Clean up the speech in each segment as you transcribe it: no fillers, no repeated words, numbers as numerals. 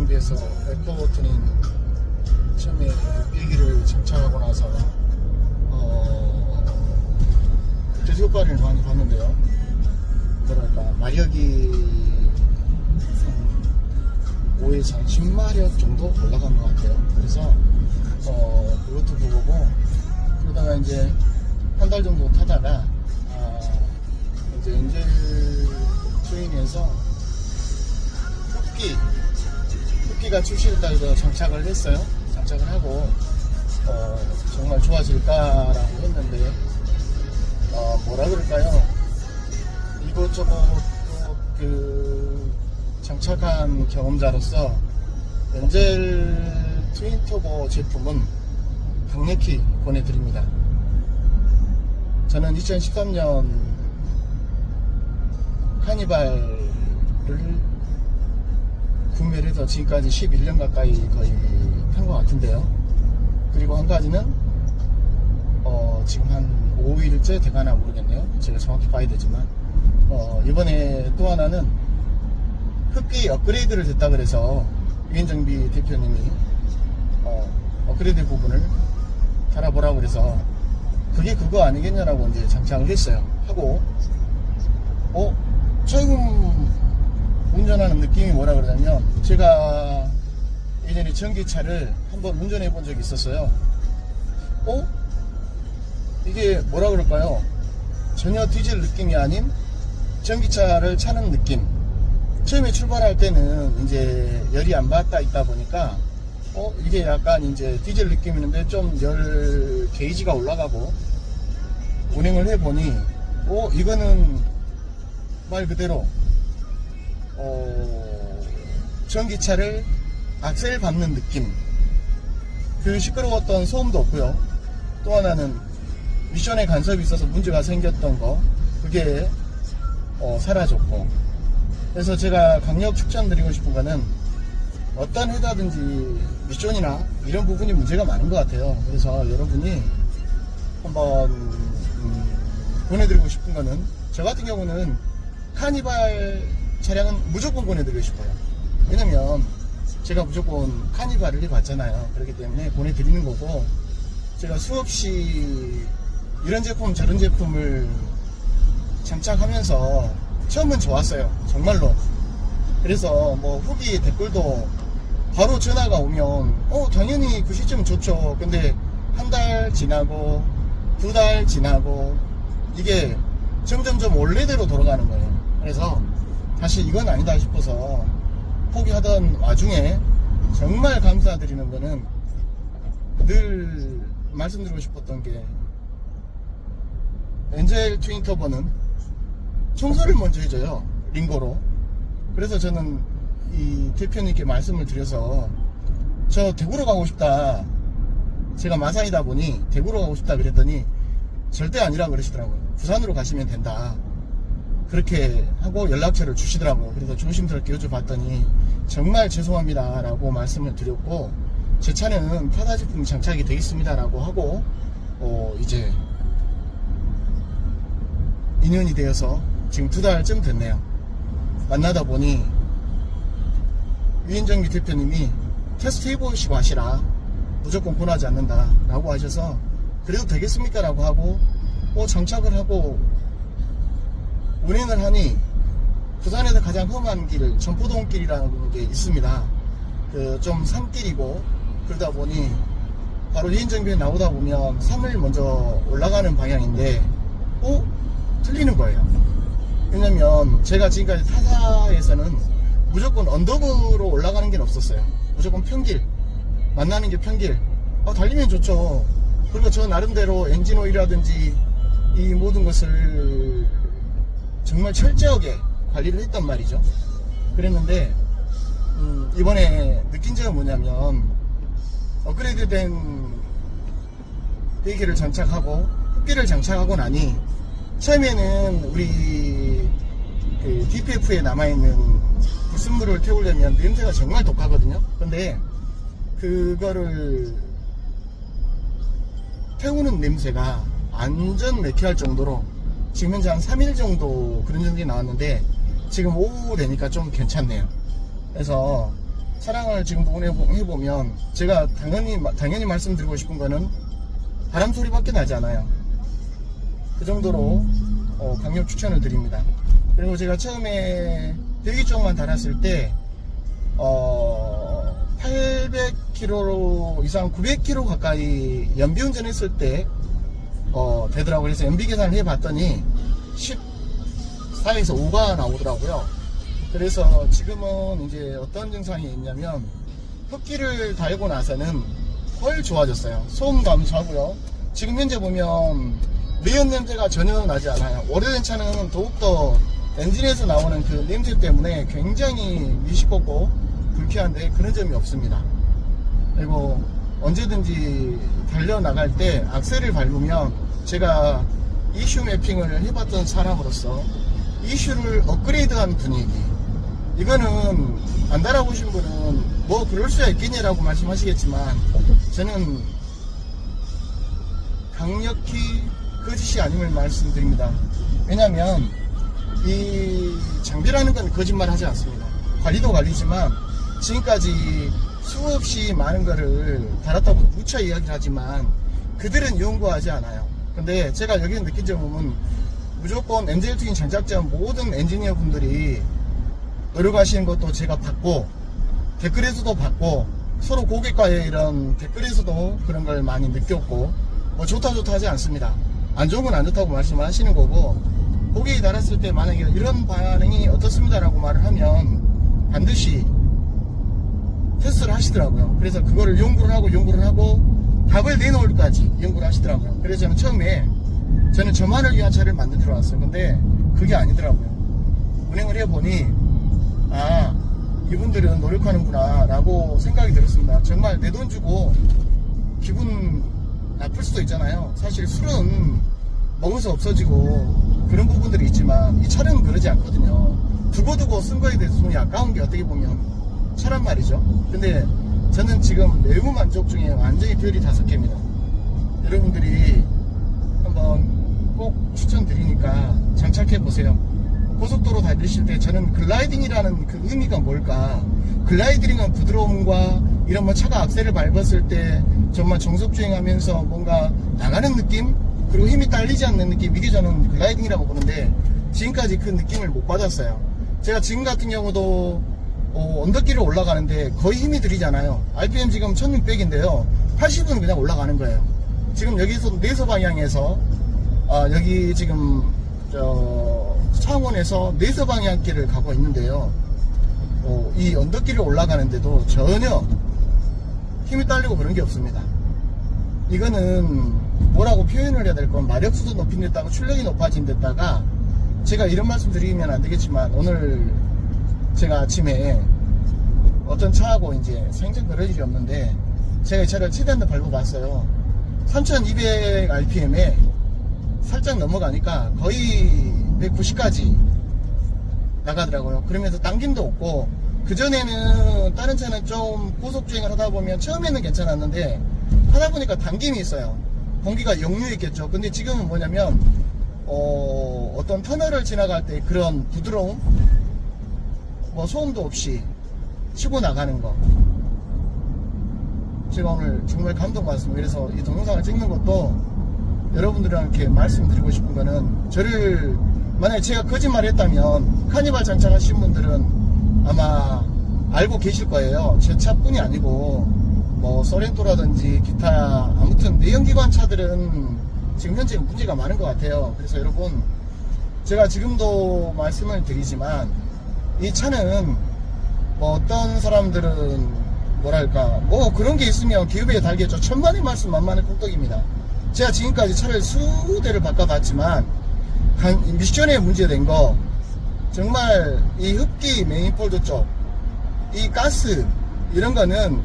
위엔정비에서 에코버튼인 처음에 일기를 장착하고 나서 그때 효과를 많이 봤는데요. 뭐랄까 마력이 5에서 한 10마력 정도 올라간 것 같아요. 그래서 그것도 보고 그러다가 이제 한 달 정도 타다가 이제 엔젤 트윈에서 흡기가 출시됐다 해서 장착을 했어요. 장착을 하고 정말 좋아질까라고 했는데 뭐라 그럴까요? 이것저것 장착한 경험자로서 엔젤 트윈 터보 제품은 강력히 권해드립니다. 저는 2013년 카니발을 구매를 해서 지금까지 11년 가까이 거의 탄 것 같은데요. 그리고 한 가지는 지금 한 5일째 돼가나 모르겠네요. 제가 정확히 봐야 되지만 이번에 또 하나는 흡기 업그레이드를 됐다 그래서 위엔정비 대표님이 업그레이드 부분을 달아보라고 그래서 그게 그거 아니겠냐라고 이제 장착을 했어요. 하고 처음 운전하는 느낌이 뭐라 그러냐면, 제가 예전에 전기차를 한번 운전해 본 적이 있었어요. 이게 뭐라 그럴까요? 전혀 디젤 느낌이 아닌 전기차를 차는 느낌. 처음에 출발할 때는 이제 열이 안 받다 있다 보니까 이게 약간 이제 디젤 느낌이 있는데 좀 열 게이지가 올라가고 운행을 해보니 이거는 말 그대로 전기차를 악셀 밟는 느낌. 그 시끄러웠던 소음도 없고요. 또 하나는 미션에 간섭이 있어서 문제가 생겼던 거, 그게 사라졌고. 그래서 제가 강력 추천드리고 싶은 거는, 어떤 회사든지 미션이나 이런 부분이 문제가 많은 것 같아요. 그래서 여러분이 한번 보내드리고 싶은 거는, 저 같은 경우는 카니발 차량은 무조건 보내드리고 싶어요. 왜냐면 제가 무조건 카니발을 해봤잖아요. 그렇기 때문에 보내드리는 거고, 제가 수없이 이런 제품 저런 제품을 장착하면서 처음은 좋았어요. 정말로. 그래서 뭐 후기 댓글도 바로 전화가 오면 당연히 그 시점 좋죠. 근데 한 달 지나고 2달 지나고 이게 점점점 원래대로 돌아가는 거예요. 그래서 다시 이건 아니다 싶어서 포기하던 와중에 정말 감사드리는 거는, 늘 말씀드리고 싶었던 게, 엔젤 트윈 터보는 청소를 먼저 해줘요. 링거로. 그래서 저는 이 대표님께 말씀을 드려서, 저 대구로 가고 싶다, 제가 마산이다 보니 대구로 가고 싶다 그랬더니 절대 아니라 그러시더라고요. 부산으로 가시면 된다, 그렇게 하고 연락처를 주시더라고요. 그래서 조심스럽게 여쭤봤더니 정말 죄송합니다 라고 말씀을 드렸고, 제 차는 타다 제품이 장착이 되어 있습니다 라고 하고 이제 2년이 되어서 지금 2달쯤 됐네요. 만나다 보니 위엔정비 대표님이 테스트 해보시고 하시라, 무조건 권하지 않는다 라고 하셔서, 그래도 되겠습니까 라고 하고 장착을 하고 운행을 하니, 부산에서 가장 험한 길, 전포동길이라는 게 있습니다. 좀 산길이고, 그러다 보니 바로 위엔정비에 나오다 보면 산을 먼저 올라가는 방향인데 틀리는 거예요. 왜냐면 제가 지금까지 타사에서는 무조건 언덕으로 올라가는 게 없었어요. 무조건 평길, 만나는 게 평길. 달리면 좋죠. 그리고 저 나름대로 엔진 오일이라든지 이 모든 것을 정말 철저하게 관리를 했단 말이죠. 그랬는데 이번에 느낀 점은 뭐냐면, 업그레이드된 배기를 장착하고 흡기를 장착하고 나니, 처음에는 우리 DPF에 남아있는 불순물을 태우려면 냄새가 정말 독하거든요. 근데 그거를 태우는 냄새가 완전 매캐할 정도로 지금 현재 한 3일 정도 그런 정도이 나왔는데, 지금 오후 되니까 좀 괜찮네요. 그래서 차량을 지금도 운행해보면 제가 당연히 말씀드리고 싶은 거는 바람 소리밖에 나지 않아요. 그 정도로 강력 추천을 드립니다. 그리고 제가 처음에 대기 쪽만 달았을 때 800km 이상 900km 가까이 연비운전 했을 때 되더라고요. 그래서 연비 계산을 해봤더니 14에서 5가 나오더라고요. 그래서 지금은 이제 어떤 증상이 있냐면 흡기를 달고 나서는 훨 좋아졌어요. 소음 감소하고요. 지금 현재 보면 매연 냄새가 전혀 나지 않아요. 오래된 차는 더욱더 엔진에서 나오는 그 냄새 때문에 굉장히 미식겁고 불쾌한데 그런 점이 없습니다. 그리고 언제든지 달려나갈 때 악셀을 밟으면 제가 이슈 매핑을 해봤던 사람으로서 이슈를 업그레이드한 분위기, 이거는 안 달아보신 분은 뭐 그럴 수야 있겠냐라고 말씀하시겠지만 저는 강력히 거짓이 아님을 말씀드립니다. 왜냐면 이 장비라는 건 거짓말 하지 않습니다. 관리도 관리지만 지금까지 수없이 많은 거를 달았다고 무차 이야기를 하지만 그들은 연구하지 않아요. 근데 제가 여기 느낀 점은 무조건 MZL 투인 장착자 모든 엔지니어 분들이 노력하시는 것도 제가 봤고 댓글에서도 봤고 서로 고객과의 이런 댓글에서도 그런 걸 많이 느꼈고 뭐 좋다 하지 않습니다. 안 좋은 건 안 좋다고 말씀을 하시는 거고 고객이 달았을 때 만약에 이런 반응이 어떻습니다 라고 말을 하면 반드시 테스트를 하시더라고요. 그래서 그거를 연구를 하고 답을 내놓을까지 연구를 하시더라고요. 그래서 저는 처음에 저만을 위한 차를 만들어 들어왔어요. 근데 그게 아니더라고요. 운행을 해보니 아 이분들은 노력하는구나 라고 생각이 들었습니다. 정말 내 돈 주고 기분 나쁠 수도 있잖아요. 사실 술은 먹어서 없어지고 그런 부분들이 있지만 이 차량은 그러지 않거든요. 두고두고 쓴 거에 대해서 돈이 아까운 게 어떻게 보면 차란 말이죠. 근데 저는 지금 매우 만족 중에 완전히 별이 5개입니다. 여러분들이 한번 꼭 추천드리니까 장착해 보세요. 고속도로 달리실 때 저는 글라이딩이라는 그 의미가 뭘까? 글라이딩은 부드러움과 이런 뭐 차가 악셀을 밟았을 때 정말 정속주행하면서 뭔가 나가는 느낌? 그리고 힘이 딸리지 않는 느낌, 이게 저는 글라이딩이라고 보는데 지금까지 그 느낌을 못 받았어요. 제가 지금 같은 경우도 언덕길을 올라가는데 거의 힘이 들이잖아요. RPM 지금 1600인데요 80은 그냥 올라가는 거예요. 지금 여기서 내서 방향에서 여기 지금 창원에서 내서 방향길을 가고 있는데요 이 언덕길을 올라가는데도 전혀 힘이 딸리고 그런 게 없습니다. 이거는 뭐라고 표현을 해야 될 건 마력수도 높인 데다가 출력이 높아진 데다가 제가 이런 말씀 드리면 안 되겠지만 오늘 제가 아침에 어떤 차하고 이제 생전 그럴 일이 없는데 제가 이 차를 최대한 더 밟아봤어요. 3200rpm에 살짝 넘어가니까 거의 190까지 나가더라고요. 그러면서 당김도 없고 그전에는 다른 차는 좀 고속주행을 하다 보면 처음에는 괜찮았는데 하다 보니까 당김이 있어요. 공기가 역류했겠죠. 근데 지금은 뭐냐면 어떤 터널을 지나갈 때 그런 부드러움, 뭐 소음도 없이 치고 나가는 거, 제가 오늘 정말 감동받았습니다. 그래서 이 동영상을 찍는 것도 여러분들한테 말씀드리고 싶은 거는 저를 만약에 제가 거짓말 했다면 카니발 장착하신 분들은 아마 알고 계실 거예요. 제 차뿐이 아니고 뭐 소렌토라든지 기타 아무튼 내연기관 차들은 지금 현재 문제가 많은 것 같아요. 그래서 여러분 제가 지금도 말씀을 드리지만 이 차는 뭐 어떤 사람들은 뭐랄까 뭐 그런 게 있으면 기업에 달겠죠. 천만의 말씀 만만의 콩떡입니다. 제가 지금까지 차를 수대를 바꿔봤지만 미션에 문제된 거 정말 이 흡기 메인폴드 쪽 이 가스 이런 거는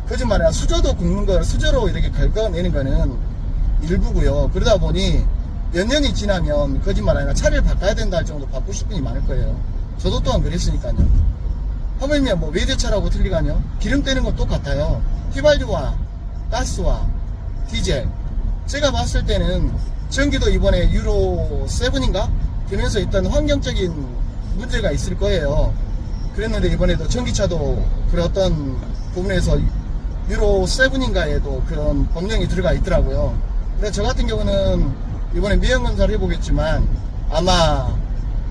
거짓말 아니라 수저도 굽는 거 수저로 이렇게 긁어내는 거는 일부고요. 그러다 보니 몇 년이 지나면 거짓말 아니라 차를 바꿔야 된다 할 정도 바꾸실 분이 많을 거예요. 저도 또한 그랬으니까요. 하물며 뭐 외제차라고 틀리가뇨? 기름 떼는 건 똑같아요. 휘발유와 가스와 디젤. 제가 봤을 때는 전기도 이번에 유로 7인가? 되면서 일단 환경적인 문제가 있을 거예요. 그랬는데 이번에도 전기차도 그런 어떤 부분에서 유로 7인가에도 그런 법령이 들어가 있더라고요. 그래서 저 같은 경우는 이번에 미연 검사를 해보겠지만 아마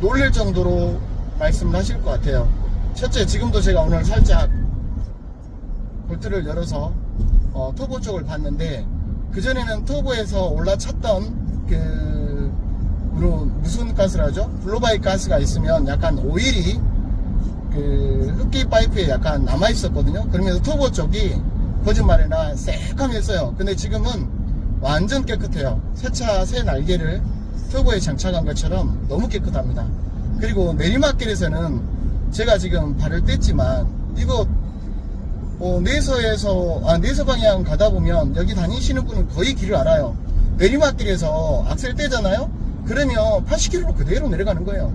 놀랄 정도로 말씀을 하실 것 같아요. 첫째, 지금도 제가 오늘 살짝 볼트를 열어서 터보 쪽을 봤는데, 그전에는 터보에서 올라찼던 무슨 가스라죠? 블로바이 가스가 있으면 약간 오일이 흡기 파이프에 약간 남아 있었거든요. 그러면서 터보 쪽이 거짓말이나 새까맸어요. 근데 지금은 완전 깨끗해요. 새 날개를 터보에 장착한 것처럼 너무 깨끗합니다. 그리고 내리막길에서는 제가 지금 발을 뗐지만 이거 내서 방향 가다 보면 여기 다니시는 분은 거의 길을 알아요. 내리막길에서 악셀 떼잖아요? 그러면 80km로 그대로 내려가는 거예요.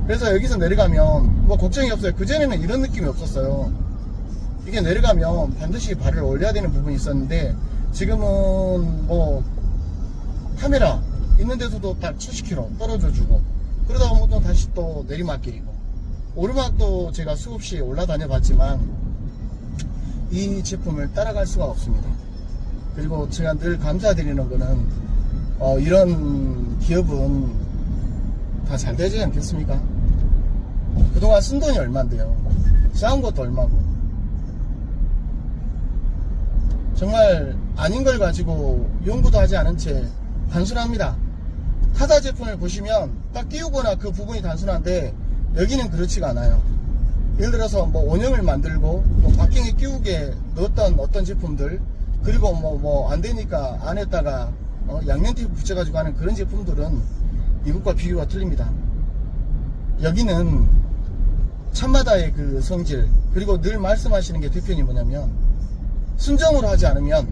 그래서 여기서 내려가면 뭐 걱정이 없어요. 그전에는 이런 느낌이 없었어요. 이게 내려가면 반드시 발을 올려야 되는 부분이 있었는데, 지금은 뭐 카메라 있는 데서도 딱 70km 떨어져 주고, 그러다 보면 또 다시 또 내리막길이고, 오르막도 제가 수없이 올라다녀 봤지만 이 제품을 따라갈 수가 없습니다. 그리고 제가 늘 감사드리는 거는 이런 기업은 다 잘 되지 않겠습니까? 그동안 쓴 돈이 얼만데요. 쌓은 것도 얼마고. 정말 아닌 걸 가지고 연구도 하지 않은 채 단순합니다. 타다 제품을 보시면 딱 끼우거나 그 부분이 단순한데, 여기는 그렇지가 않아요. 예를 들어서 뭐 원형을 만들고 뭐 바킹에 끼우게 넣었던 어떤 제품들, 그리고 뭐 안 되니까 안에다가 양면 테이프 붙여가지고 하는 그런 제품들은 이것과 비교가 틀립니다. 여기는 참마다의 그 성질, 그리고 늘 말씀하시는 게 대표님 뭐냐면 순정으로 하지 않으면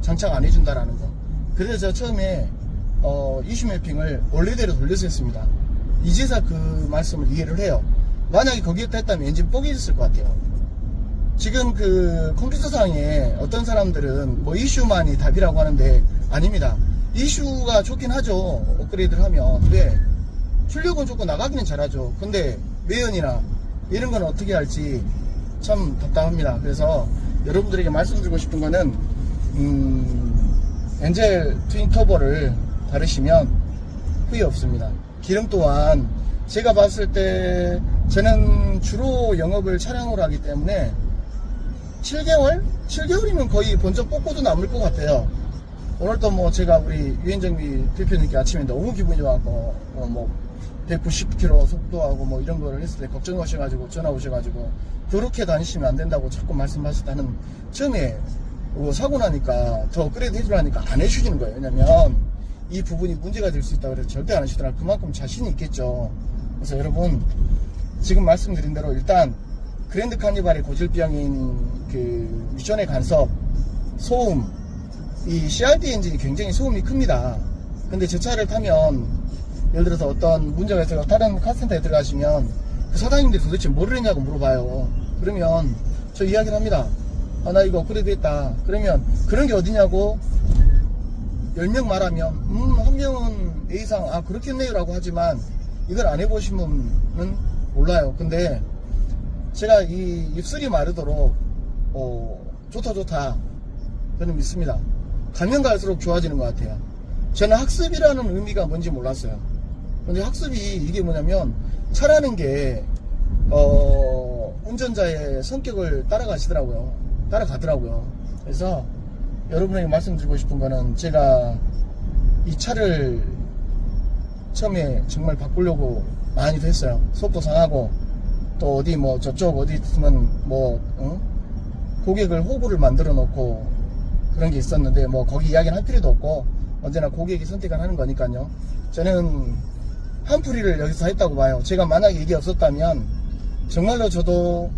장착 안 해준다라는 거. 그래서 저 처음에 이슈 매핑을 원래대로 돌려서 했습니다. 이제서 그 말씀을 이해를 해요. 만약에 거기에다 했다면 엔진 뻑이 있을 것 같아요. 지금 그 컴퓨터상에 어떤 사람들은 뭐 이슈만이 답이라고 하는데 아닙니다. 이슈가 좋긴 하죠. 업그레이드를 하면. 근데 출력은 좋고 나가기는 잘하죠. 근데 외연이나 이런 건 어떻게 할지 참 답답합니다. 그래서 여러분들에게 말씀드리고 싶은 거는 엔젤 트윈 터보를 다루시면 후회 없습니다. 기름 또한 제가 봤을 때 저는 주로 영업을 차량으로 하기 때문에 7개월? 7개월이면 거의 본전 뽑고도 남을 것 같아요. 오늘도 뭐 제가 우리 유현정비 대표님께 아침에 너무 기분이 좋았고 뭐 190km 속도하고 뭐 이런 거를 했을 때 걱정하셔가지고 전화 오셔가지고 그렇게 다니시면 안 된다고 자꾸 말씀하셨다는, 처음에 사고 나니까 더 업그레이드 해주라니까 안 해주시는 거예요. 왜냐면 이 부분이 문제가 될 수 있다고 해서 절대 안 하시더라. 그만큼 자신이 있겠죠. 그래서 여러분, 지금 말씀드린 대로 일단 그랜드 카니발의 고질병인 그 미션의 간섭, 소음, 이 CRT 엔진이 굉장히 소음이 큽니다. 근데 제 차를 타면 예를 들어서 어떤 문제가 있어서 다른 카센터에 들어가시면 그 사장님들이 도대체 뭐를 했냐고 물어봐요. 그러면 저 이야기를 합니다. 나 이거 업그레이드 했다. 그러면 그런 게 어디냐고 10명 말하면 한 명은 A상 그렇겠네요 라고 하지만 이걸 안 해보신 분은 몰라요. 근데 제가 이 입술이 마르도록 좋다 저는 믿습니다. 가면 갈수록 좋아지는 것 같아요. 저는 학습이라는 의미가 뭔지 몰랐어요. 근데 학습이 이게 뭐냐면 차라는 게 운전자의 성격을 따라가더라고요. 그래서 여러분에게 말씀드리고 싶은 거는, 제가 이 차를 처음에 정말 바꾸려고 많이도 했어요. 속도 상하고 또 어디 뭐 저쪽 어디 있으면 고객을 호구를 만들어 놓고 그런 게 있었는데 뭐 거기 이야기는 할 필요도 없고 언제나 고객이 선택을 하는 거니까요. 저는 한풀이를 여기서 했다고 봐요. 제가 만약에 이게 없었다면 정말로 저도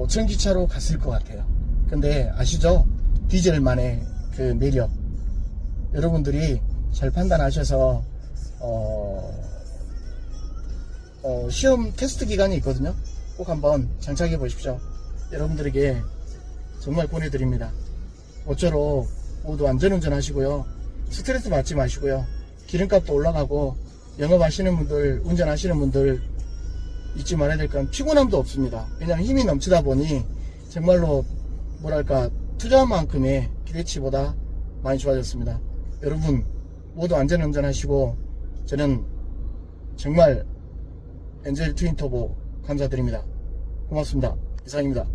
전기차로 갔을 것 같아요. 근데 아시죠? 디젤만의 그 매력, 여러분들이 잘 판단하셔서 시험 테스트 기간이 있거든요. 꼭 한번 장착해 보십시오. 여러분들에게 정말 보내드립니다. 모쪼록 모두 안전운전 하시고요. 스트레스 받지 마시고요. 기름값도 올라가고 영업하시는 분들, 운전하시는 분들 잊지 말아야 될 건 피곤함도 없습니다. 왜냐하면 힘이 넘치다 보니 정말로 뭐랄까 투자한 만큼의 기대치보다 많이 좋아졌습니다. 여러분 모두 안전운전 하시고 저는 정말 엔젤 트윈터보 감사드립니다. 고맙습니다. 이상입니다.